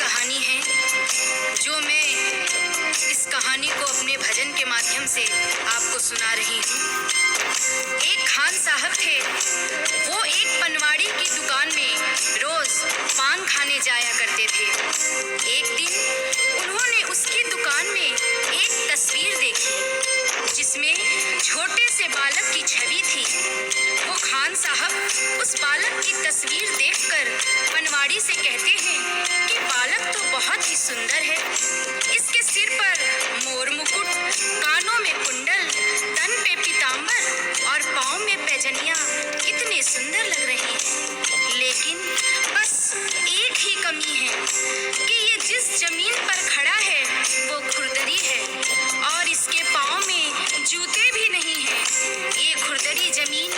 कहानी है जो मैं इस कहानी को अपने भजन के माध्यम से आपको सुना रही हूँ। एक खान साहब थे। वो एक पनवाड़ी की दुकान में रोज पान खाने जाया करते थे। एक दिन उन्होंने उसकी दुकान में एक तस्वीर देखी जिसमें छोटे से बालक की छवि थी। वो खान साहब उस बालक की तस्वीर देखकर पनवाड़ी से कहते हैं कि बालक तो बहुत ही सुंदर है। इसके सिर पर मोर मुकुट, कानों में कुंडल, तन पे पीतांबर और पाँव में पैजनियां कितने सुंदर लग रहे हैं। लेकिन बस एक ही कमी है कि ये जिस जमीन पर खड़ा है वो खुरदरी है और इसके पाँव में जूते भी नहीं हैं। ये खुरदरी जमीन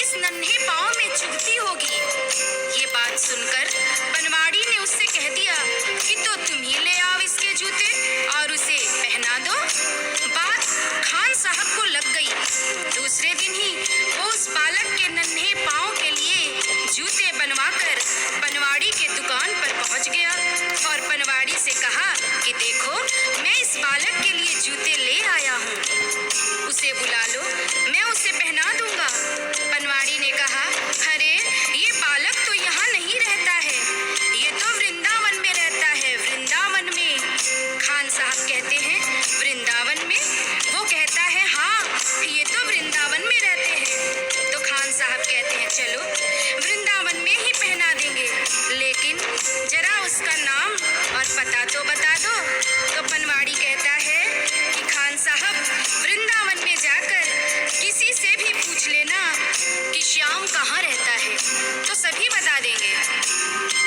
इस नन्हे पाँव में चुभती होगी। ये बात सुनकर पनवाड़ी ने उससे कह दिया कि तो तुम ही ले आओ इसके जूते और उसे पहना दो। बात खान साहब को लग गई। दूसरे दिन ही वो उस बालक के नन्हे पाँव के लिए जूते बनवाकर पनवाड़ी के दुकान पर पहुंच गया और पनवाड़ी से कहा कि देखो मैं इस बालक के लिए जूते ले आया हूँ, उसे बुला लो, मैं उसे पहना दूंगा। पनवाड़ी ने कहा, अरे ये बालक तो यहाँ नहीं रहता है, ये तो वृंदावन में रहता है। वृंदावन में? खान साहब कहते हैं, वृंदावन में? वो कहता है, हाँ ये तो वृंदावन में रहते हैं। तो खान साहब कहते हैं, चलो वृंदावन में ही पहना देंगे, लेकिन जरा उसका नाम और पता तो बता दो। तो पनवाड़ी कहता है कि खान साहब वृंदावन में जाकर किसी से भी पूछ लेना कि श्याम कहाँ रहता है, तो सभी बता देंगे।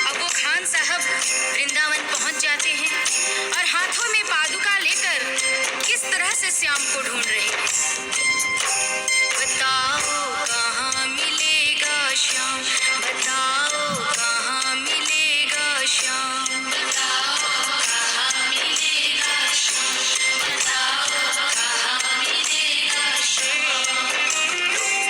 अब वो खान साहब वृंदावन पहुंच जाते हैं और हाथों में पादुका लेकर किस तरह से श्याम को ढूंढ रहे हैं। बताओ कहाँ मिलेगा श्याम, बताओ कहाँ मिलेगा श्याम, बताओ कहाँ मिलेगा श्याम, बताओ कहाँ मिलेगा श्याम।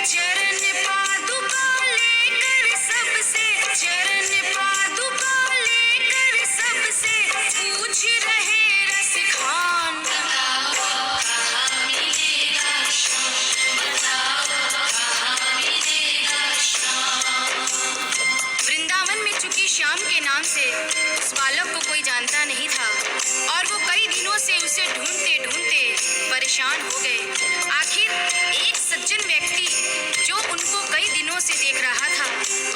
चरण पादुका लेकर सबसे, चरण पादुका लेकर सबसे पूछ रहे रस खान, बताओ कहाँ मिलेगा श्याम, बताओ कहाँ मिलेगा श्याम। वृंदावन में चूंकि श्याम के नाम से उस बालक को कोई जानता नहीं था और वो कई दिनों से उसे ढूंढते ढूंढते परेशान हो गए। आखिर एक सज्जन व्यक्ति जो उनको कई दिनों से देख रहा था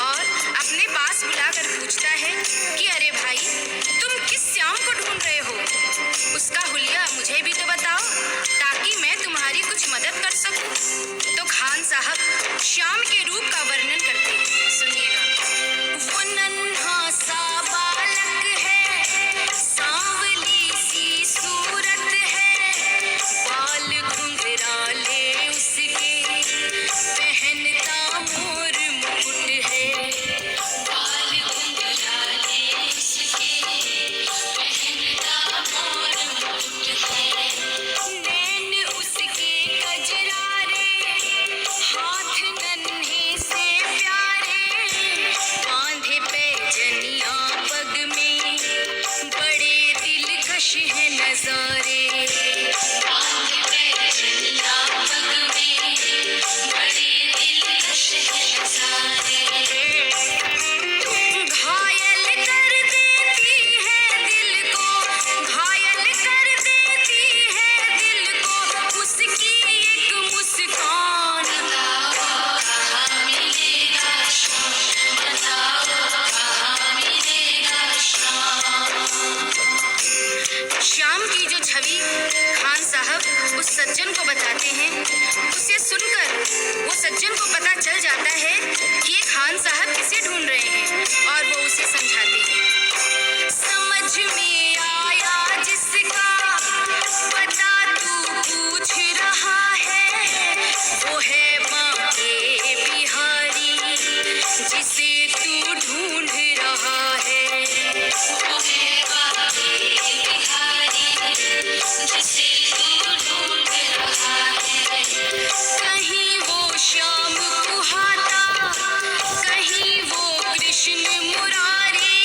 और अपने पास बुलाकर पूछता है कि अरे भाई तुम किस श्याम को ढूंढ रहे हो, उसका हुलिया मुझे भी तो बताओ ताकि मैं तुम्हारी कुछ मदद कर सकूं। तो खान साहब श्याम के रूप का वर्णन करते हैं, सुनिएगा। वो नन्हा सा बालक है, सांवली सी सूरत है, बाल घुंघराले उसके, पहनता मोर मुकुट है, बाल घुंघराले उसके, पहनता मोर मुकुट है, नैन उसके कजरारे, हाथ नन्हे से प्यारे, बांधे पैजनिया पग में, बड़े दिलकश है नजारे, बांधे पैजनिया पग में, बड़े दिलकश है नजारे। घायल कर देती है दिल को, घायल कर देती है दिल को, उसकी एक मुस्कान, बताओ कहाँ मिलेगा श्याम, बताओ कहाँ मिलेगा श्याम। श्याम की जो छवि खान साहब उस सज्जन को बताते हैं, उसे सुनकर वो सज्जन को पता चल जाता है कि ये खान साहब किसे ढूंढ रहे हैं और वो उसे समझाते हैं। समझ में आया जिसका पता तू पूछ रहा है, वो है बांके बिहारी जिसे तू ढूंढ रहा है, वो है बांके बिहारी जिसे तू ढूंढ रहा है। कहीं वो श्याम कुहाता, कहीं वो कृष्ण मुरारी,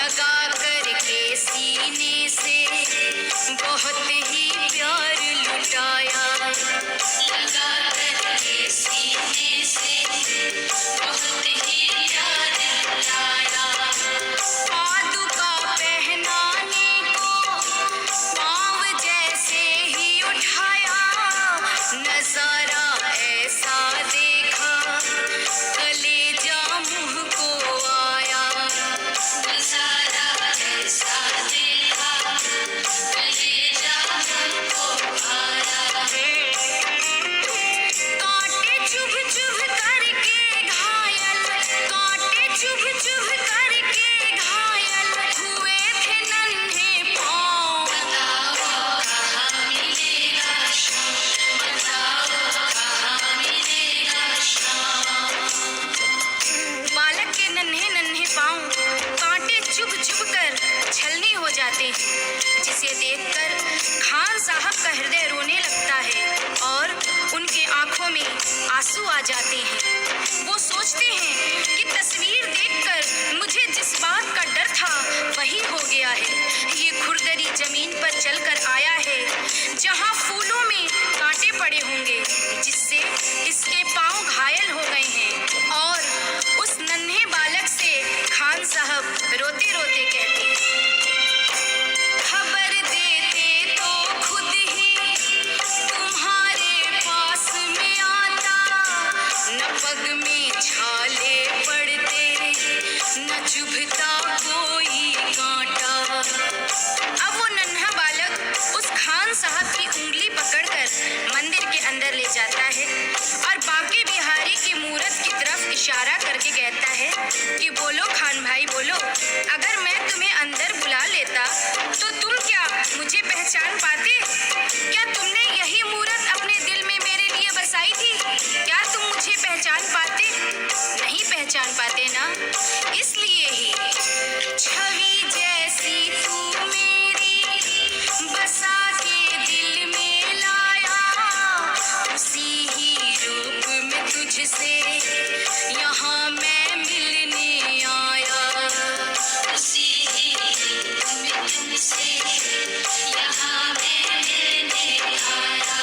लगा करके सीने से बहुत ही प्यार लुटाया, लगा करके सीने से बहुत ही प्यार लुटाया। पादुका पहनाने को पाँव जैसे ही उठाया, नजारा ऐसा देखा कलेजा मुँह को आया, नजारा ऐसा देखा कलेजा मुँह को आया। कांटे चुभ चुभ करके घायल, कांटे चुभ चुभ करके घायल हुए थे नन्हे पाँव। बताओ कहाँ मिलेगा शाम, बताओ कहाँ मिलेगा शाम। बालक के नन्हे नन्हे पाँव कांटे चुभ चुभ कर छलनी हो जाते हैं, जिसे देखकर खान साहब का हृदय रोने लगता है और उनके आंखों में आंसू आ जाते हैं। वो सोचते हैं कि तस्वीर देखकर मुझे जिस बात का डर था वही हो गया है। ये खुरदरी जमीन पर चलकर आया है जहाँ फूलों में कांटे पड़े होंगे, जिससे इसके पाँव घायल हो गए हैं। और उस नन्हे बालक से खान साहब रोते रोते कहते हैं, खबर देते तो खुद ही तुम्हारे पास में आता, न पग में छाले पड़ते न चुभता कोई कांटा। अब वो नन्हा बालक उस खान साहब की उंगली पकड़कर मंदिर के अंदर ले जाता है और बांके बिहारी की मूरत की तरफ इशारा करके कहता है कि बोलो खान भाई बोलो, अगर मैं तुम्हें अंदर बुला लेता तो तुम क्या मुझे पहचान पाते? क्या तुमने यही मूरत अपने दिल में मेरे लिए बसाई थी? क्या तुम मुझे पहचान पाते? नहीं पहचान पाते ना, इसलिए ही छवि जैसी तू मेरी बसा के दिल में लाया, उसी ही रूप में तुझसे यहाँ मैं मिलने आया, उसी ही रूप में तुझसे यहाँ मैं मिलने आया।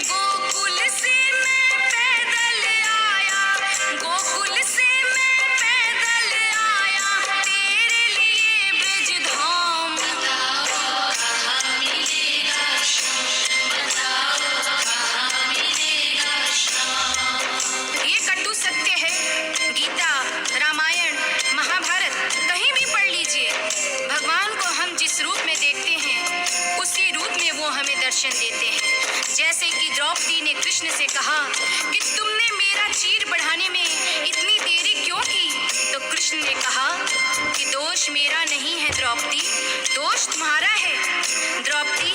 गोकुल से मैं पैदल आया, गोकुल से मैं पैदल आया, तेरे लिए ब्रज धाम। बताओ कहाँ मिलेगा शाम, बताओ कहाँ मिलेगा शाम। ये कटु सत्य है। गीता, रामायण, महाभारत कहीं भी पढ़ लीजिए, भगवान को हम जिस रूप में देखते हैं उसी रूप में वो हमें दर्शन देते हैं। जैसे कि द्रौपदी ने कृष्ण से कहा कि तुमने मेरा चीर बढ़ाने में इतनी देरी क्यों की, तो कृष्ण ने कहा कि दोष मेरा नहीं है द्रौपदी, दोष तुम्हारा है। द्रौपदी,